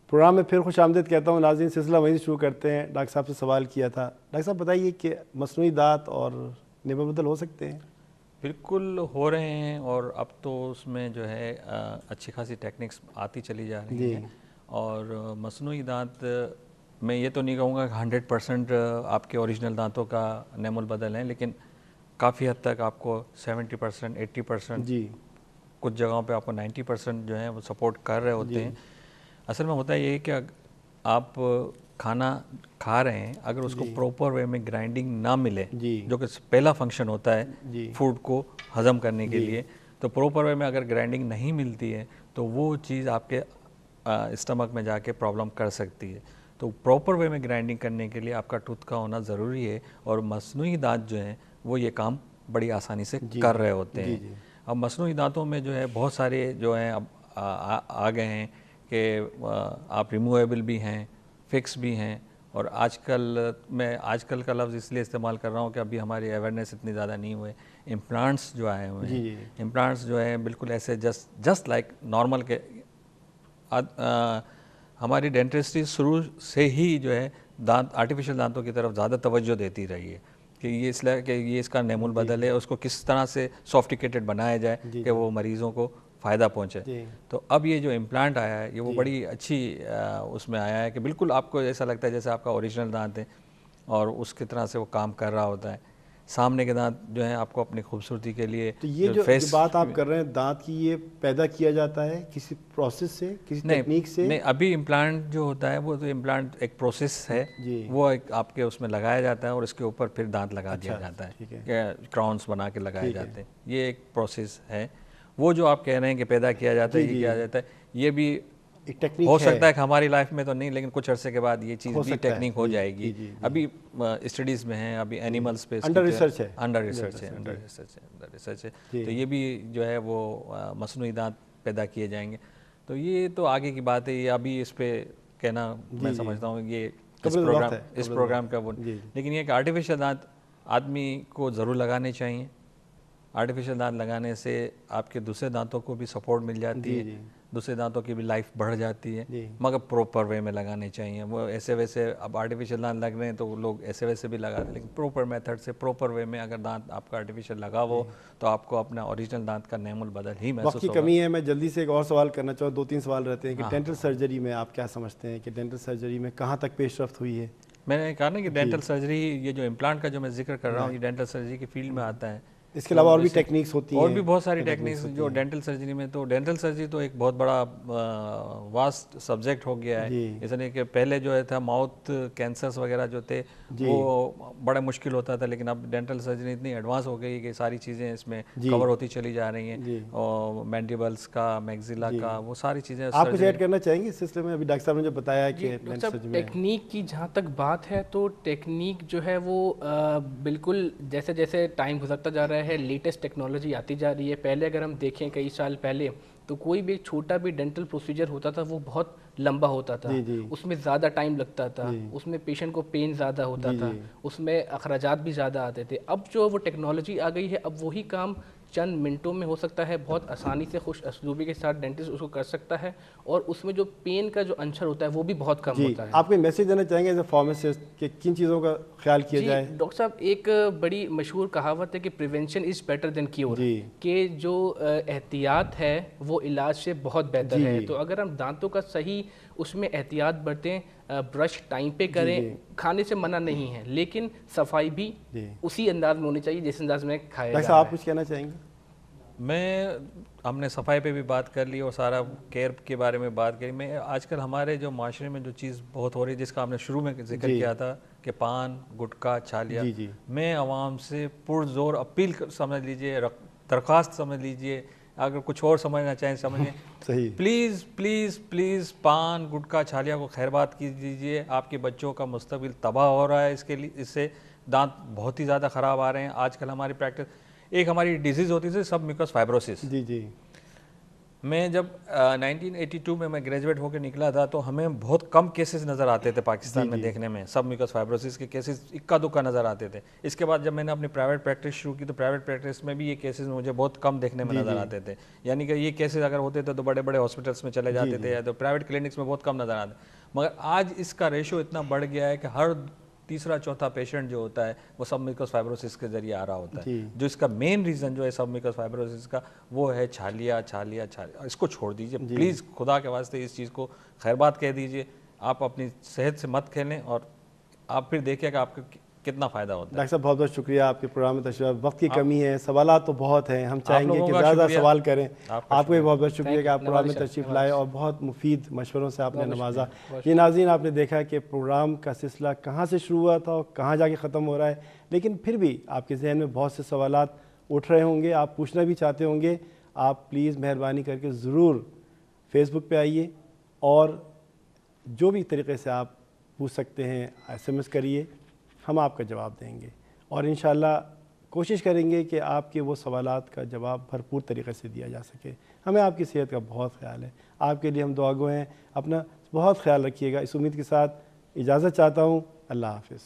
Programme میں پھر خوش آمدید کہتا ہوں. ناظرین, سلسلہ وہیں سے شروع کرتے ہیں. ڈاکٹر صاحب سے سوال کیا تھا. ڈاکٹر صاحب بتائیے کہ مصنوعی دانت اور نعمت بدل ہو سکتے ہیں؟ بالکل ہو رہے ہیں, اور اب تو اس میں جو ہے اچھی خاصی ٹیکنکس آتی چلی جا رہی ہیں. اور مصنوعی دانت میں یہ تو نہیں کہوں گا کہ 100% آپ کے اوریجنل دانتوں کا نعم البدل ہیں, لیکن کافی حد تک آپ کو 70%, 80%, کچھ جگہوں پہ آپ کو 90% جو ہیں وہ سپورٹ کر رہے ہوتے ہیں. اصل میں ہوتا یہ ہے کہ آپ کھانا کھا رہے ہیں, اگر اس کو پروپر وے میں گرائنڈنگ نہ ملے, جو کہ پہلا فنکشن ہوتا ہے فوڈ کو ہضم کرنے کے لیے, تو پروپر وے میں اگر گرائنڈنگ نہیں ملتی ہے تو وہ چیز آپ کے اسٹمک میں جا کے پرابلم کر سکتی ہے. تو پراپر وے میں گرائنڈنگ کرنے کے لیے آپ کا ٹوتھ کا ہونا ضروری ہے, اور مصنوعی دانت جو ہیں وہ یہ کام بڑی آسانی سے کر رہے ہوتے ہیں. اب مصنوعی دانتوں میں جو ہے بہت سارے جو ہیں اب آ گئے ہیں کہ آپ ریموویبل بھی ہیں, فکس بھی ہیں, اور آج کل کا لفظ اس لیے استعمال کر رہا ہوں کہ ابھی ہماری اویئرنیس اتنی زیادہ نہیں ہوئے. امپلانٹس جو آئے ہوئے ہیں, امپلانٹس جو ہیں بالکل ایسے جسٹ لائک نارمل کے. ہماری ڈینٹسٹری شروع سے ہی جو ہے آرٹیفیشل دانتوں کی طرف زیادہ توجہ دیتی رہی ہے کہ یہ اس لیے کہ یہ اس کا نعم البدل ہے, اس کو کس طرح سے سافٹیکیٹڈ بنایا جائے کہ وہ مریضوں کو فائدہ پہنچے. تو اب یہ جو امپلانٹ آیا ہے یہ وہ بڑی اچھی اس میں آیا ہے کہ بالکل آپ کو ایسا لگتا ہے جیسے آپ کا اوریجنل دانت ہے, اور اس کی طرح سے وہ کام کر رہا ہوتا ہے. سامنے کے دانت جو ہیں آپ کو اپنی خوبصورتی کے لیے. تو یہ جو بات آپ کر رہے ہیں دانت کی, یہ پیدا کیا جاتا ہے کسی پروسیس سے, کسی ٹیکنیک سے؟ نہیں, ابھی امپلانٹ جو ہوتا ہے وہ تو امپلانٹ ایک پروسیس ہے, وہ ایک آپ کے اس میں لگایا جاتا ہے اور اس کے اوپر پھر دانت لگا دیا جاتا ہے, کہ کراؤنس بنا کے لگائے جاتے ہیں. یہ ایک پروسیس ہے. وہ جو آپ کہہ رہے ہیں کہ پیدا کیا جاتا ہے, یہ کیا جاتا ہے, یہ بھی ہو سکتا ہے کہ ہماری لائف میں تو نہیں, لیکن کچھ عرصے کے بعد یہ چیز بھی ٹیکنیک ہو جائے گی. ابھی اسٹڈیز میں ہیں, ابھی اینیملز پہ انڈر ریسرچ ہے. تو یہ بھی جو ہے وہ مصنوعی دانت پیدا کیے جائیں گے. تو یہ تو آگے کی بات ہے, یہ ابھی اس پہ کہنا میں سمجھتا ہوں یہ اس پروگرام کا وہ. لیکن یہ کہ آرٹیفیشل دانت آدمی کو ضرور لگانے چاہیے. آرٹیفیشل دانت لگانے سے آپ کے دوسرے دانتوں کو بھی سپورٹ مل جاتی ہے, دوسرے دانتوں کی بھی لائف بڑھ جاتی ہے, مگر پروپر وے میں لگانے چاہیے. وہ ایسے ویسے اب آرٹیفیشل دانت لگ رہے ہیں تو لوگ ایسے ویسے بھی لگاتے ہیں, لیکن پروپر میتھڈ سے پروپر وے میں اگر دانت آپ کا آرٹیفیشل لگا ہو تو آپ کو اپنا اوریجنل دانت کا نعم البدل ہی محسوس ہوگا. وقت کی کمی ہے, میں جلدی سے ایک اور سوال کرنا چاہوں. 2-3 سوال رہتے ہیں کہ ڈینٹل سرجری میں آپ کیا سمجھتے ہیں کہ ڈینٹل سرجری میں کہاں تک پیش رفت ہوئی ہے؟ میں نے کہا نا کہ ڈینٹل سرجری, یہ جو امپلانٹ کا جو میں ذکر کر رہا ہوں, یہ ڈینٹل سرجری کی فیلڈ میں آتا ہے. اس کے علاوہ اور بھی ٹیکنیکس ہوتی ہیں, اور بھی بہت ساری ٹیکنیکس جو ڈینٹل سرجری میں. تو ڈینٹل سرجری تو ایک بہت بڑا واسٹ سبجیکٹ ہو گیا ہے, اس لیے کہ پہلے جو تھا ماؤتھ کینسرز وغیرہ جو تھے وہ بڑا مشکل ہوتا تھا, لیکن اب ڈینٹل سرجری اتنی ایڈوانس ہو گئی کہ ساری چیزیں اس میں کور ہوتی چلی جا رہی ہیں, اور مینڈیبلس کا, میگزیلا کا, وہ ساری چیزیں. آپ کچھ ایڈ کرنا چاہیں گے اس سلسلے میں؟ ابھی ڈاکٹر صاحب نے جو بتایا کہ ٹیکنیک کی جہاں تک بات ہے تو ٹیکنیک جو ہے وہ بالکل جیسے جیسے ٹائم گزرتا جا رہا ہے لیٹسٹ ٹیکنالوجی آتی جا رہی ہے. پہلے اگر ہم دیکھیں کئی سال پہلے تو کوئی بھی ایک چھوٹا بھی ڈینٹل پروسیجر ہوتا تھا وہ بہت لمبا ہوتا تھا, اس میں زیادہ ٹائم لگتا تھا, اس میں پیشنٹ کو پین زیادہ ہوتا تھا, اس میں اخراجات بھی زیادہ آتے تھے. اب جو وہ ٹیکنالوجی آ گئی ہے, اب وہی کام چند منٹوں میں ہو سکتا ہے, بہت آسانی سے خوش اسلوبی کے ساتھ ڈینٹسٹ اس کو کر سکتا ہے, اور اس میں جو پین کا جو انچر ہوتا ہے وہ بھی بہت کم ہوتا ہے. آپ کوئی میسج دینا چاہیں گے ایز اے فارماسسٹ کہ کن چیزوں کا خیال کیا جائے؟ ڈاکٹر صاحب ایک بڑی مشہور کہاوت ہے کہ prevention is better than cure, کہ جو احتیاط ہے وہ علاج سے بہت بہتر ہے. تو اگر ہم دانتوں کا صحیح اس میں احتیاط برتیں, برش ٹائم پہ کریں, کھانے سے منع نہیں ہے, لیکن صفائی بھی اسی انداز میں ہونی چاہیے جس انداز میں کھایا جائے. آپ کچھ کہنا چاہیں گے؟ ہم نے صفائی پہ بھی بات کر لی اور سارا کیئر کے بارے میں بات کری. میں آج کل ہمارے جو معاشرے میں جو چیز بہت ہو رہی ہے, جس کا ہم نے شروع میں ذکر کیا تھا کہ پان, گٹکا, چھالیا, میں عوام سے پرزور اپیل سمجھ لیجئے, درخواست سمجھ لیجئے, اگر کچھ اور سمجھنا چاہیں سمجھیں, پلیز پلیز پلیز پان, گٹکا, چھالیا کو خیر بات کیجیے. آپ کے بچوں کا مستقبل تباہ ہو رہا ہے اس کے لیے, اس سے دانت بہت ہی زیادہ خراب آ رہے ہیں. آج کل ہماری پریکٹس, ایک ہماری ڈیزیز ہوتی ہے سب میوکس فائبروسس, میں جب 1982 میں گریجویٹ ہو کے نکلا تھا تو ہمیں بہت کم کیسز نظر آتے تھے پاکستان میں دیکھنے میں، سب میوکس فائبروسس کے کیسز اکا دکا نظر آتے تھے. اس کے بعد جب میں نے اپنی پرائیویٹ پریکٹس شروع کی تو پرائیویٹ پریکٹس میں بھی یہ کیسز مجھے بہت کم دیکھنے میں نظر آتے تھے. یعنی کہ یہ کیسز اگر ہوتے تھے تو بڑے بڑے ہاسپٹلس میں چلے جاتے تھے، تو پرائیویٹ کلینکس میں بہت کم نظر آتے. مگر آج اس کا ریشو اتنا بڑھ گیا ہے کہ ہر تیسرا چوتھا پیشنٹ جو ہوتا ہے وہ سب میوکس فائبروسس کے ذریعے آ رہا ہوتا ہے. جو اس کا مین ریزن جو ہے سب میوکس فائبروسس کا وہ ہے چھالیا. اس کو چھوڑ دیجئے پلیز، خدا کے واسطے اس چیز کو خیر بات کہہ دیجئے. آپ اپنی صحت سے مت کھیلیں اور آپ پھر دیکھیں کہ آپ کو کتنا فائدہ ہوتا ہے. ڈاکٹر صاحب بہت بہت شکریہ آپ کے پروگرام میں تشریف. وقت کی کمی ہے، سوالات تو بہت ہیں، ہم چاہیں گے کہ زیادہ سوال کریں. آپ کو بھی بہت بہت شکریہ کہ آپ پروگرام میں تشریف لائے اور بہت مفید مشوروں سے آپ نے نوازا. یہ ناظرین آپ نے دیکھا کہ پروگرام کا سلسلہ کہاں سے شروع ہوا تھا اور کہاں جا کے ختم ہو رہا ہے، لیکن پھر بھی آپ کے ذہن میں بہت سے سوالات اٹھ رہے ہوں گے، آپ پوچھنا بھی چاہتے ہوں گے. آپ پلیز مہربانی کر کے ضرور فیس بک پہ آئیے اور جو بھی طریقے سے آپ پوچھ سکتے ہیں SMS کریے، ہم آپ کا جواب دیں گے اور انشاءاللہ کوشش کریں گے کہ آپ کے وہ سوالات کا جواب بھرپور طریقے سے دیا جا سکے. ہمیں آپ کی صحت کا بہت خیال ہے، آپ کے لیے ہم دعا گو ہیں. اپنا بہت خیال رکھیے گا. اس امید کے ساتھ اجازت چاہتا ہوں. اللہ حافظ.